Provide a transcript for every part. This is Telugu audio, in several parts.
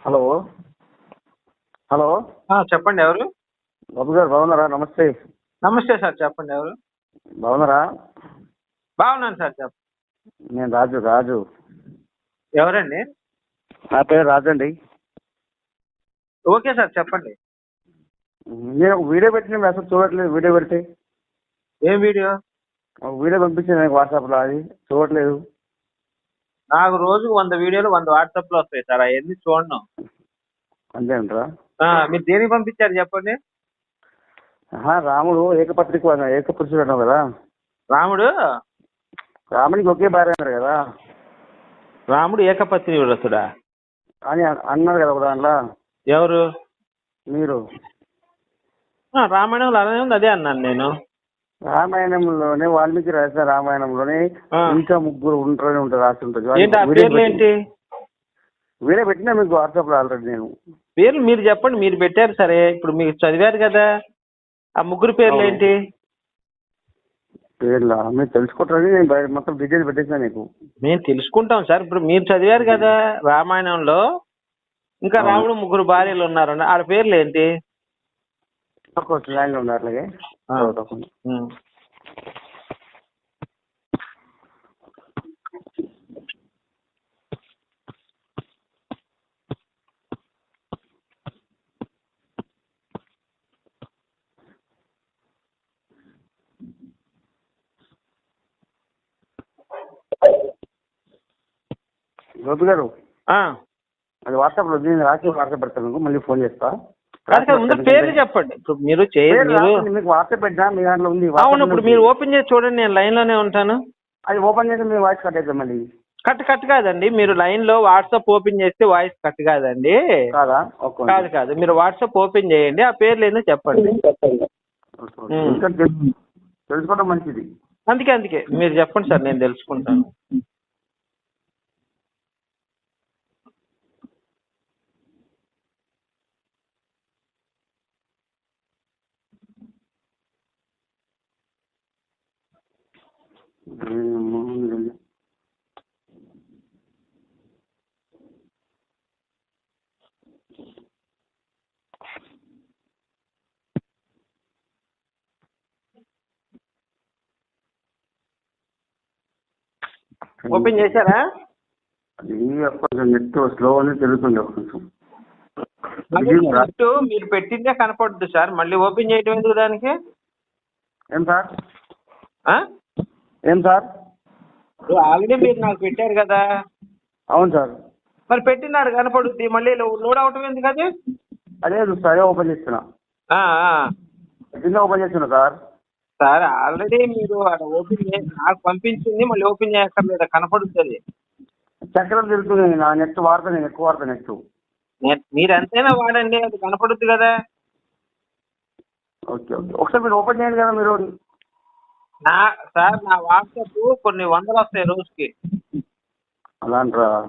హలో హలో చెప్పండి ఎవరు? బాబు గారు బాగున్నారా? నమస్తే. నమస్తే సార్, చెప్పండి ఎవరు? బాగున్నారా? బాగున్నాను సార్, చెప్పండి. నేను రాజు. ఎవరండి? నా పేరు రాజు అండి. ఓకే సార్, చెప్పండి. నేను ఒక వీడియో పెట్టిన మీరు అసలు చూడట్లేదు. వీడియో పెడితే ఏం వీడియో? ఒక వీడియో పంపించాను నాకు వాట్సాప్లో, అది చూడట్లేదు. నాకు రోజుకు 100 వీడియోలు 100 వాట్సాప్లో వస్తాయి సార్, అవన్నీ చూడను. అంతే అంటారా? మీరు దేనికి పంపించారు చెప్పండి. రాముడు ఏకపురుషుడు అన్నావు కదా. రాముడు రాముడికి ఒకే భార్య అన్నారు కదా రాముడు ఏకపత్ని వ్రతుడా అని అన్నారు కదా ఒక దాంట్లో. ఎవరు? మీరు. రామాయణంలో అలానే ఉంది, అదే అన్నాను నేను. రామాయణంలోనే వాల్మీకి రాసిన రామాయణంలోనే ఇంకా ముగ్గురు ఉంటారు రాసి ఉంటుంది. ఏంటి ఆ పేర్లు ఏంటి? వీడియో పెట్టినా మీకు వాట్సాప్లో ఆల్రెడీ. నేను పేర్లు మీరు చెప్పండి, మీరు పెట్టారు సరే, ఇప్పుడు మీరు చదివారు కదా, ఆ ముగ్గురు పేర్లు ఏంటి? పేర్లా మీరు తెలుసుకుంటారని నేను మొత్తం డీటెయిల్స్ పెట్టేసాను నీకు. మేము తెలుసుకుంటాం సార్. ఇప్పుడు మీరు చదివారు కదా రామాయణంలో, ఇంకా రాముడు ముగ్గురు భార్యలు ఉన్నారన్న, వాళ్ళ పేర్లు ఏంటి? లైన్లో ఉన్నారు అట్లాగే. గోపి గారు, అది వాట్సాప్ లో రాసి వాట్సాప్ పెడతాను, మళ్ళీ ఫోన్ చేస్తా. ముందు పేర్లు చెప్పండి. ఇప్పుడు మీరు మీకు వాట్సాప్ పెట్టా, మీ దాంట్లో ఉంది. అవును, ఇప్పుడు మీరు ఓపెన్ చేసి చూడండి, నేను లైన్ లోనే ఉంటాను. అది ఓపెన్ చేసి మీ వాయిస్ కట్ అవుతుంది మళ్ళీ. కట్ కాదండి, మీరు లైన్ లో వాట్సాప్ ఓపెన్ చేస్తే వాయిస్ కట్ కాదండి. కాదు, మీరు వాట్సాప్ ఓపెన్ చేయండి, ఆ పేర్లు ఏందో చెప్పండి. తెలుసుకోవడం మంచిది. అందుకే మీరు చెప్పండి సార్, నేను తెలుసుకుంటాను. ఓపెన్ చేశారా? కొంచెం నెట్ స్లో అని తెలుస్తుంది. నెట్ మీరు పెట్టిందే కనపడుద్ది సార్, మళ్ళీ ఓపెన్ చేయడం ఎందుకు దానికి? ఏం సార్ ఆల్రెడీ మీరు నాకు పెట్టారు కదా. అవును సార్. మరి పెట్టినాడు కనపడుద్ది, మళ్ళీ లోడ్ అవటం ఎందుకు అది? అదే సరే ఓపెన్ చేస్తున్నా. ఓపెన్ చేస్తున్నా సార్ ఆల్రెడీ మీరు ఓపెన్ చేసి నాకు పంపించింది, మళ్ళీ ఓపెన్ చేయక్కర్లేదు, కనపడుతుంది. చక్రం తిరుగుతుంది. నా నెట్ వాడతా, నేను ఎక్కువ వాడతా నెట్. మీరు ఎంతైనా వాడండి, అది కనపడుద్ది కదా. ఓకే ఒకసారి మీరు ఓపెన్ చేయండి కదా మీరు. సార్ నా వాట్సాప్ కొన్ని వందలు వస్తాయి రోజుకి. అలా అంటారా?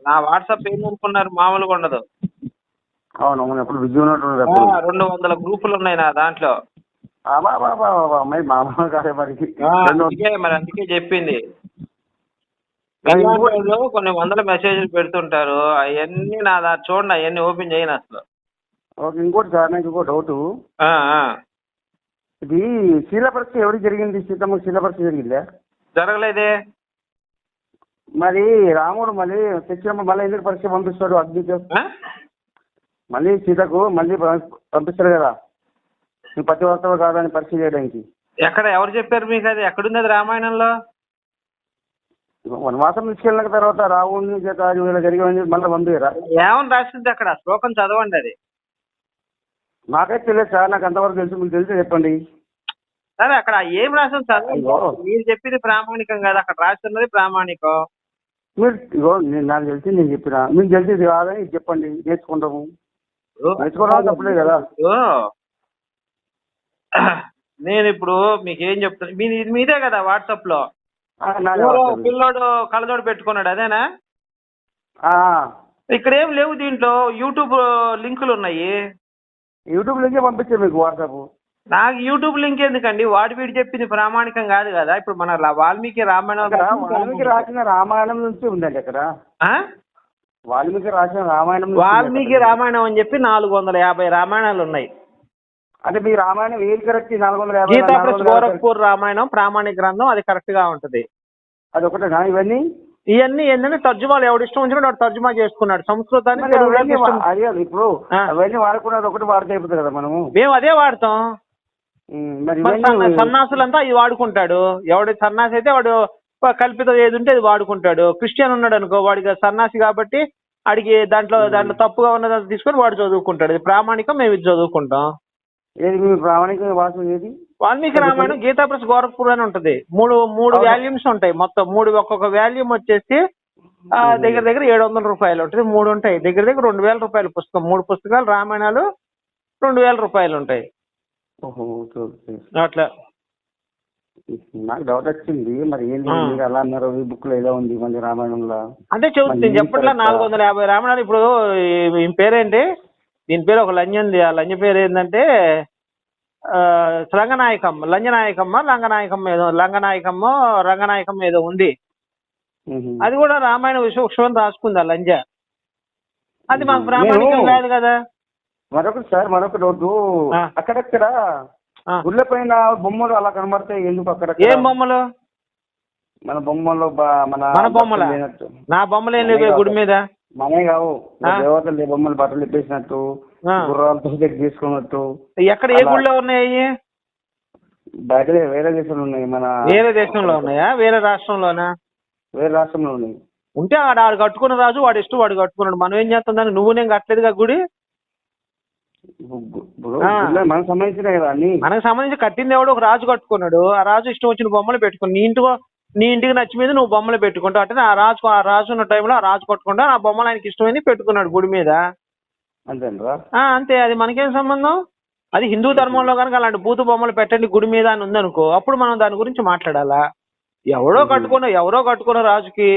నా వాట్సాప్ ఏందనుకున్నారు, మామూలుగా ఉండదు. అవును, ఎప్పుడు బిజీ ఉన్నట్టు. 200 గ్రూపులు ఉన్నాయి నా దాంట్లో. మరి అందుకే చెప్పింది. కొన్ని వందల మెసేజ్లు పెడుతుంటారు, అవన్నీ నా చూడండి, అవన్నీ ఓపెన్ చేయను అసలు. ఇంకోటి సార్, నాకు ఇంకో డౌట్. ఇది శీల పరీక్ష ఎవరికి జరిగింది? సీతమ్మ శీల పరీక్ష జరిగిందా? జరగలేదే. మరి రాముడు మళ్ళీ తెచ్చినప్పుడు మళ్ళీ ఎందుకు పరీక్ష పంపిస్తాడు అగ్నికి? మళ్ళీ సీతకు మళ్ళీ పంపిస్తారు కదా, నువ్వు పతివ్రతవు కాదని పరీక్ష చేయడానికి. ఎక్కడ ఎవరు చెప్పారు మీకు? అది ఎక్కడుంది అది రామాయణంలో? వనవాసం తీసుకెళ్ళిన తర్వాత రావుని చేత జరిగి మళ్ళీ పంపిరా? ఏమని రాసింది అక్కడ? శ్లోకం చదవండి. అది నాకైతే తెలియదు సార్, నాకు అంతవరకు తెలుసు. మీకు తెలిసి చెప్పండి. సరే, అక్కడ ఏం రాసింది చదవండి. మీరు చెప్పింది ప్రామాణికం కాదు, అక్కడ రాస్తున్నది ప్రామాణికం. మీరు నాకు తెలిసి నేను చెప్పిన, మీకు తెలిసి కాదని చెప్పండి, నేర్చుకుంటాము. నేర్చుకోవడం తప్పలేదు కదా. నేను ఇప్పుడు మీకు ఏం చెప్తాను, మీదే కదా వాట్సాప్ లో పిల్లోడు కళ్ళజోడు పెట్టుకున్నాడు, అదేనా? ఇక్కడ ఏం లేవు దీంట్లో, యూట్యూబ్ లింకులు ఉన్నాయి. యూట్యూబ్ లింకే పంపించారు మీకు వాట్సాప్. నాకు యూట్యూబ్ లింక్ ఎందుకండి? వాడి వీడు చెప్పింది ప్రామాణికం కాదు కదా. ఇప్పుడు మన వాల్మీకి రామాయణం రాసిన రామాయణం నుంచి ఉందండి అక్కడ. వాల్మీకి రాసిన రామాయణం వాల్మీకి రామాయణం అని చెప్పి 450 రామాయణాలు ఉన్నాయి. అంటే మీ రామాయణం ఏది కరెక్ట్? 450 గీతా ప్లస్ గోరఖ్పూర్ రామాయణం ప్రామాణిక గ్రంథం, అది కరెక్ట్ గా ఉంటది. అది ఒకటేనా? ఇవన్నీ ఏంటంటే తర్జుమాలు ఎవడు ఇష్టం వచ్చినట్టు వాడు తర్జుమా చేసుకున్నాడు సంస్కృతాన్ని. ఇప్పుడు అవన్నీ వాడుకున్నది ఒకటి వాడితే అయిపోతుంది కదా మనము. మేము అదే వాడతాం. సన్నాసులంతా ఇది వాడుకుంటాడు. ఎవడి సన్నాసి అయితే వాడు కల్పిత ఏది ఉంటే అది వాడుకుంటాడు. క్రిస్టియన్ ఉన్నాడు అనుకో, వాడికి సన్నాసి కాబట్టి వాడికి దాంట్లో తప్పుగా ఉన్నది తీసుకొని వాడు చదువుకుంటాడు. ఇది ప్రామాణికం, మేము ఇది చదువుకుంటాం. ఏది మీ ప్రామాణిక భాష ఏది? వాల్మీకి రామాయణం గీతా ప్లస్ గోరఖ్పూర్ అని ఉంటది. మూడు వాల్యూమ్స్ ఉంటాయి మొత్తం. ఒక్కొక్క వాల్యూమ్ వచ్చేసి దగ్గర 700 రూపాయలు ఉంటుంది. 3 ఉంటాయి. దగ్గర 2000 రూపాయల పుస్తకం. 3 పుస్తకాలు రామాయణాలు 2000 రూపాయలు ఉంటాయి. అట్లా నాకు డౌట్ వచ్చింది. మరి ఏంటి మీరు అలా అన్నారు? ఈ బుక్ లో ఏదో ఉంది మళ్ళీ రామాయణంలో అంటే చెబుతుంది చెప్పట్లా. 450 రామాయణాలు. ఇప్పుడు ఈ పేరేంటి? దీని పేరు ఒక లంజ ఉంది. ఆ లంజ పేరు ఏంటంటే రంగనాయకమ్మ, రంగనాయకమ్మ ఏదో ఉంది. అది కూడా రామాయణ విశ్వక్షం రాసుకుంది ఆ లంజ. అది మాకు ప్రామాణికం కాదు కదా. మరొక డౌట్, అక్కడక్కడ గుళ్ళ పైన బొమ్మలు అలా కనబడతాయి ఎందుకు? అక్కడ ఏం బొమ్మలు? మన బొమ్మలు మన బొమ్మల? నా బొమ్మలు ఏం లేవు గుడి మీద. మనే కావు, దేవతలు బొమ్మలు బట్టలు ఇప్పేసినట్టు, గుర్రాలతో తీసుకున్నట్టు. ఎక్కడ ఏ గుళ్ళో ఉన్నాయి? బయట వేరే దేశంలో ఉన్నాయి. వేరే దేశంలో ఉన్నాయా? వేరే రాష్ట్రంలోనా? వేరే రాష్ట్రంలో ఉన్నాయి. ఉంటే ఆడు కట్టుకున్న రాజు వాడు ఇష్టం వాడు కట్టుకున్నాడు. మనం ఏం చేస్తాం దాన్ని? నువ్వు నేను కట్టలేదుగా గుడి. మనకు సంబంధించిన కదా అన్ని. మనకు సంబంధించి కట్టింది ఎవడు? ఒక రాజు కట్టుకున్నాడు. ఆ రాజు ఇష్టం వచ్చిన బొమ్మలు పెట్టుకుని నీ ఇంటికి నచ్చి మీద నువ్వు బొమ్మలు పెట్టుకుంటావు. అంటే ఆ రాజు ఉన్న టైంలో ఆ రాజు కట్టుకుంటా ఆ బొమ్మలు ఆయనకి ఇష్టమైంది పెట్టుకున్నాడు గుడి మీద. అంతే. అది మనకేం సంబంధం? అది హిందూ ధర్మంలో కనుక అలాంటి బూతు బొమ్మలు పెట్టండి గుడి మీద అని ఉందనుకో, అప్పుడు మనం దాని గురించి మాట్లాడాలా? ఎవరో కట్టుకున్న రాజుకి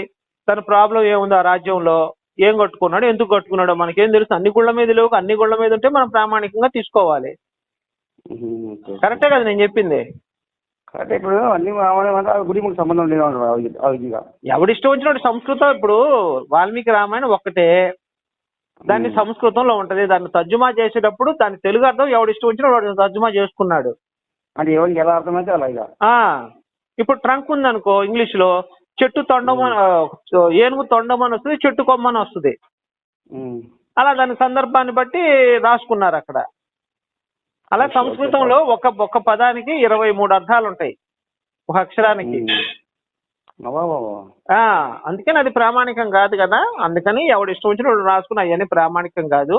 తన ప్రాబ్లం ఏముంది? ఆ రాజ్యంలో ఏం కట్టుకున్నాడు, ఎందుకు కట్టుకున్నాడో మనకేం తెలుసు? అన్ని గుళ్ళ మీద లేవు. అన్ని గుళ్ళ మీద ఉంటే మనం ప్రామాణికంగా తీసుకోవాలి. కరెక్టే కదా నేను చెప్పింది? ఇప్పుడు అన్ని గుడి సంబంధం లేదు. ఎవడి ఇష్టం వచ్చినట్టు సంస్కృతం. ఇప్పుడు వాల్మీకి రామాయణం ఒక్కటే, దాన్ని సంస్కృతంలో ఉంటది. దాన్ని తర్జుమా చేసేటప్పుడు దాని తెలుగు అర్థం ఎవడి ఇష్టం వచ్చినట్టు వాడు తర్జుమా చేసుకున్నాడు. అంటే ఎవరికి ఎలా అర్థమైతే అలాగా. ఇప్పుడు ట్రంక్ ఉందనుకో, ఇంగ్లీష్ లో చెట్టు తొండమని, ఏనుగు తొండమని వస్తుంది, చెట్టు కొమ్మని వస్తుంది. అలా దాని సందర్భాన్ని బట్టి రాసుకున్నారు అక్కడ. అలా సంస్కృతంలో ఒక్క పదానికి 23 అర్థాలు ఉంటాయి ఒక అక్షరానికి. అందుకని అది ప్రామాణికం కాదు కదా. అందుకని ఎవడు ఇష్టం వచ్చినప్పుడు రాసుకుని అవన్నీ ప్రామాణికం కాదు.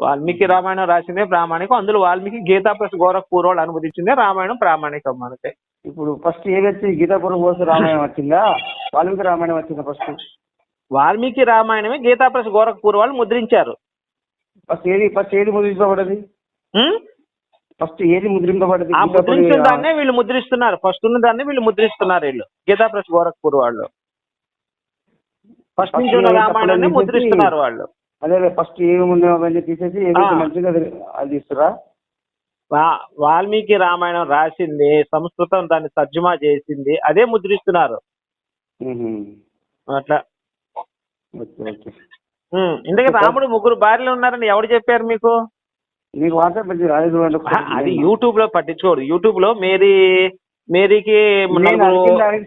వాల్మీకి రామాయణం రాసిందే ప్రామాణికం. అందులో వాల్మీకి గీతా ప్లస్ గోరఖ్పూర్ వాళ్ళు అనువదించిందే రామాయణం ప్రామాణికం మనకి. ఇప్పుడు ఫస్ట్ ఏది వచ్చింది? గీతాపురం కోసం రామాయణం వచ్చిందా, వాల్మీకి రామాయణం వచ్చిందా? వాల్మీకి రామాయణమే గీతా ప్లస్ గోరఖ్పూర్ వాళ్ళు ముద్రించారు. ఫస్ట్ ఏది ముద్రించబడ్డది? ఫస్ట్ ఏది ముద్రింపబడ్డది? ముద్రించిన దాన్నే వీళ్ళు ముద్రిస్తున్నారు. ఫస్ట్ ఉన్న దాన్ని వీళ్ళు ముద్రిస్తున్నారు. వీళ్ళు గీతా ప్లస్ గోరఖ్పూర్ వాళ్ళు ఫస్ట్ నుంచి ఉన్న రామాయణాన్ని ముద్రిస్తున్నారు వాళ్ళు. అదే ఫస్ట్ ఏముందో అవన్నీ తీసేసి మంచిగా అది ఇస్తారా? వాల్మీకి రామాయణం రాసింది సంస్కృతం, దాన్ని తర్జుమా చేసింది అదే ముద్రిస్తున్నారు. అట్లా. ఇందుకే రాముడు 3 భార్యలు ఉన్నారని ఎవరు చెప్పారు మీకు? అది యూట్యూబ్ లో పట్టించుకోడు. యూట్యూబ్ లో మేరీకి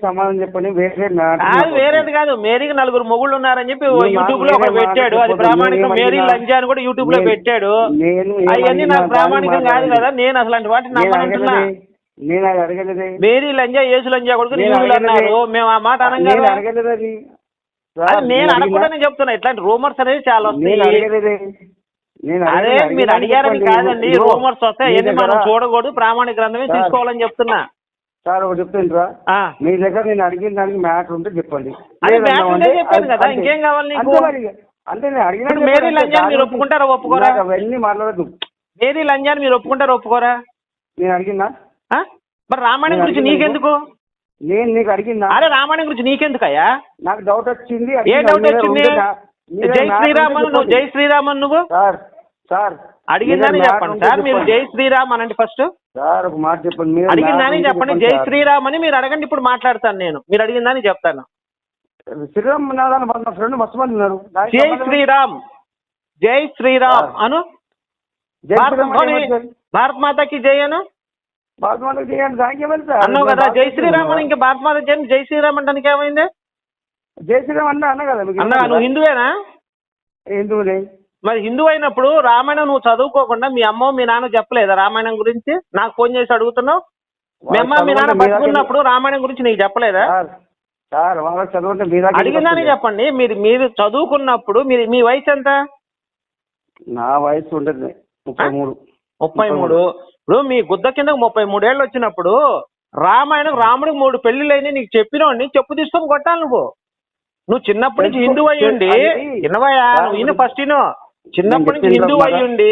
సమాధానం చెప్పండి. వేరేది కాదు, మేరీకి 4 మొగుళ్ళు ఉన్నారని చెప్పి యూట్యూబ్ లో ఒకటి పెట్టాడు. అది ప్రామాణికం. మేరీ లంజా అని కూడా యూట్యూబ్ లో పెట్టాడు. అవన్నీ నాకు ప్రామాణికం కాదు కదా. నేను అసలు వాటిని నమ్మనంటున్నా. మేరీ లంజా యేసు లంజా కొడుకు యూట్యూబ్ అన్నారు. మేము ఆ మాట అనగా నేను అనకుండానే చెప్తున్నా. ఇట్లాంటి రూమర్స్ అనేది చాలా వస్తాయి. అదే మీరు అడిగారని కాదండి, రూమర్స్ వస్తాయి. అవన్నీ మనం చూడకూడదు, ప్రామాణిక గ్రంథమే తీసుకోవాలని చెప్తున్నా. సార్ ఒకటి చెప్తుంటరా, మీ దగ్గర నేను అడిగిన దానికి మ్యాటర్ ఉంటే చెప్పండి. చెప్పాను కదా, ఇంకేం కావాలి నీకు? అంటే నేను అడిగిన మేరీ లంజాన్ని మీరు ఒప్పుకుంటారా ఒప్పుకోరా? అవన్నీ మాట్లాడదు. మేరీ లంజాన్ని మీరు ఒప్పుకుంటారా ఒప్పుకోరా? నేను అడిగిందా? మరి రామాయణం గురించి నీకెందుకు? నేను నీకు అడిగిందా? అరే రామాయణం గురించి నీకెందుకయ్యా? నాకు డౌట్ వచ్చింది. ఏ డౌట్ వచ్చింది? జై శ్రీరామన్ నువ్వు, జై శ్రీరామన్ నువ్వు సార్ అడిగిందని చెప్పండి సార్. మీరు జై శ్రీరామ్ అనండి ఫస్ట్. సార్ ఒక మాట చెప్పండి. అడిగిందని చెప్పండి. జై శ్రీరామ్ అని మీరు అడగండి. ఇప్పుడు మాట్లాడతాను నేను. మీరు అడిగిందని చెప్తాను. శ్రీరామ్ నాదాన్ని మా ఫ్రెండ్ మస్తు మంది ఉన్నారు. జై శ్రీరామ్, జై శ్రీరామ్ అను. జై శ్రీరామ్ భారత్ మాతాకి జై అను. భారత్ మాతకి జై అంటే దానికి ఏమైంది సార్? అన్నావు కదా జై శ్రీరామ్ అని, ఇంకా భారత్ మాత జై జై శ్రీరామ్ అంటానికి ఏమైంది? జై శ్రీరామ్ అన్నా కదా మీకు? అన్నా నువ్వు హిందువేనా? హిందువులే. మరి హిందువు అయినప్పుడు రామాయణం నువ్వు చదువుకోకుండా మీ అమ్మ మీ నాన్న చెప్పలేదా రామాయణం గురించి? నాకు ఫోన్ చేసి అడుగుతున్నావు. మీ అమ్మ మీ నాన్న బతుకున్నప్పుడు రామాయణం గురించి నీకు చెప్పలేదా? సార్ వాళ్ళకి చదువుకుంటే అడిగిందని చెప్పండి. మీరు చదువుకున్నప్పుడు మీ వయసు ఎంత? నా వయసు ఉంటుంది 33. 33. ఇప్పుడు మీ గుద్ద కింద 33 ఏళ్ళు వచ్చినప్పుడు రామాయణం రాముడికి 3 పెళ్లిళ్ళైనా నీకు చెప్పినోడిని చెప్పు తీసుకొని కొట్టాలి. నువ్వు చిన్నప్పటి నుంచి హిందూ అయ్యుండి వినవయా, నువ్వు ఇను ఫస్ట్ ఇను. చిన్నప్పటి నుంచి హిందూ అయ్యుండి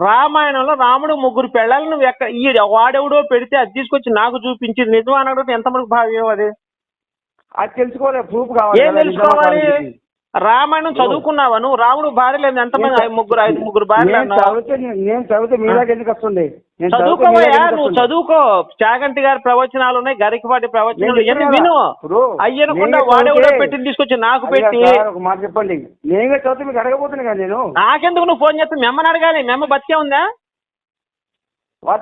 రామాయణంలో రాముడు 3 పెళ్ళాలి నువ్వు ఎక్కడ వాడెవడో పెడితే అది తీసుకొచ్చి నాకు చూపించి నిజం అనడం ఎంతమందికి భావ్యం? అది తెలుసుకోవాలి, ప్రూఫ్ కావాలి. ఏం తెలుసుకోవాలి? రామాయణం చదువుకున్నావా నువ్వు? రాముడు భార్య లేదు ఎంతమంది? 5 భార్యలు. చదువుకోవయ్యా, నువ్వు చదువుకో. చాగంటి గారి ప్రవచనాలు ఉన్నాయి, గరికపాటి ప్రవచనాలు ఇవన్నీ విను. అయ్యనకుండా వాడెవడో పెట్టి తీసుకొచ్చి నాకు పెట్టి మాట చెప్పండి. నేను చదివితే మీకు అడగబోతున్నా కదా నేను. నాకెందుకు నువ్వు ఫోన్ చేస్తే మెమ్మని అడగాలి? మెమ్మ బతికే ఉందా?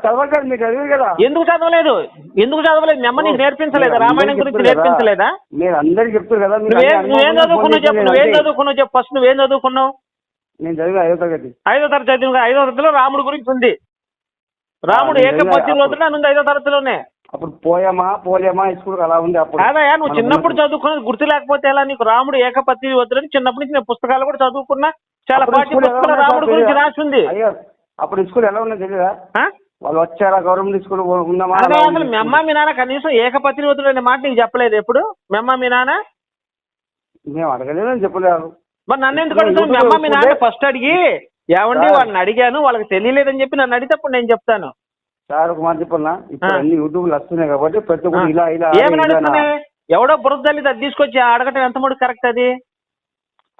చదవలేదు, మీకు చదివి కదా. ఎందుకు చదవలేదు? మెమ్మ నీకు నేర్పించలేదా? రామాయణం గురించి నేర్పించలేదా? మీరు అందరికి చెప్తారు కదా. నువ్వేం చదువుకున్నావు చెప్పు. నువ్వేం చదువుకున్నావు చెప్పు ఫస్ట్. నువ్వేం చదువుకున్నావు? నేను చదివి 5వ తరగతి. 5వ తరగతి చదివి 5వ తరగతిలో రాముడు గురించి ఉంది. రాముడు ఏకపత్ని రోజున ఉంది 5వ తరగతిలోనే. అప్పుడు పోలేమా స్కూల్ అలా ఉంది. అప్పుడు కాదయా, నువ్వు చిన్నప్పుడు చదువుకున్నది గుర్తు లేకపోతే ఎలా? నీకు రాముడు ఏకపత్ని వద్దని చిన్నప్పటి నుంచి నేను పుస్తకాలు కూడా చదువుకున్నా. చాలా పాఠ్య పుస్తకాలు రాముడు గురించి రాసి ఉంది. అప్పుడు స్కూల్ ఎలా ఉన్నది తెలియదా? వాళ్ళు వచ్చారా గవర్నమెంట్ స్కూల్ ఉన్నామా? అసలు మీ అమ్మ మీ నాన్న కనీసం ఏకపత్ని వద్దు అనే మాట నీకు చెప్పలేదు ఎప్పుడు? మీ అమ్మ మీ నాన్న మేము అడగలేదని చెప్పలేదు. మరి నన్ను ఎందుకు అడుగుతాను? మీ అమ్మ మీ నాన్న ఫస్ట్ అడిగి ఏమండి వాళ్ళని అడిగాను వాళ్ళకి తెలియలేదని చెప్పి నన్ను అడిగితే నేను చెప్తాను. సార్ ఒక మాట చెప్పన్నా, ఇప్పుడు అన్ని యూట్యూబ్లు వస్తున్నాయి కాబట్టి ప్రతి ఒక్కరు ఇలా ఏమి నడుస్తున్నాయి? ఎవడో బురదల్లి అది తీసుకొచ్చి అడగటం ఎంత మటుకు కరెక్ట్ అది?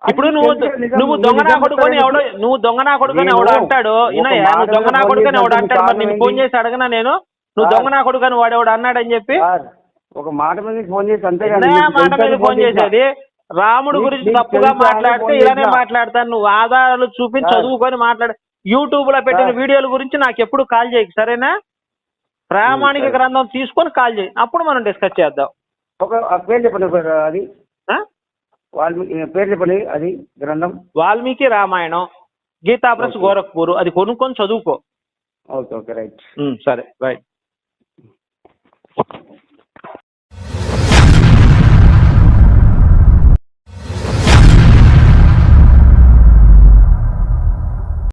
ఇప్పుడు నువ్వు దొంగ నా కొడుకొని ఎవడో అంటాడు. నువ్వు దొంగ నా కొడుకొని ఎవడు అంటాడు? మరి నేను ఫోన్ చేసి అడగనా నేను? నువ్వు దొంగ నా కొడుకొని వాడెవడు అన్నాడని చెప్పి ఒక మాట మీద ఫోన్ చేసి అంతే మాట మీద ఫోన్ చేసేది. రాముడు గురించి తప్పుగా మాట్లాడితే ఇలానే మాట్లాడతాను. నువ్వు ఆధారాలు చూపించి చదువుకొని మాట్లాడు. యూట్యూబ్ లో పెట్టిన వీడియోల గురించి నాకు ఎప్పుడు కాల్ చేయకు, సరేనా? ప్రామాణిక గ్రంథం తీసుకొని కాల్ చేయి, అప్పుడు మనం డిస్కస్ చేద్దాం. ఒక పేరు చెప్పండి. అది పేరు చెప్పండి. అది గ్రంథం వాల్మీకి రామాయణం, గీతా ప్రెస్ గోరఖ్పూర్. అది కొనుక్కొని చదువుకో. Okay right. సరే రైట్.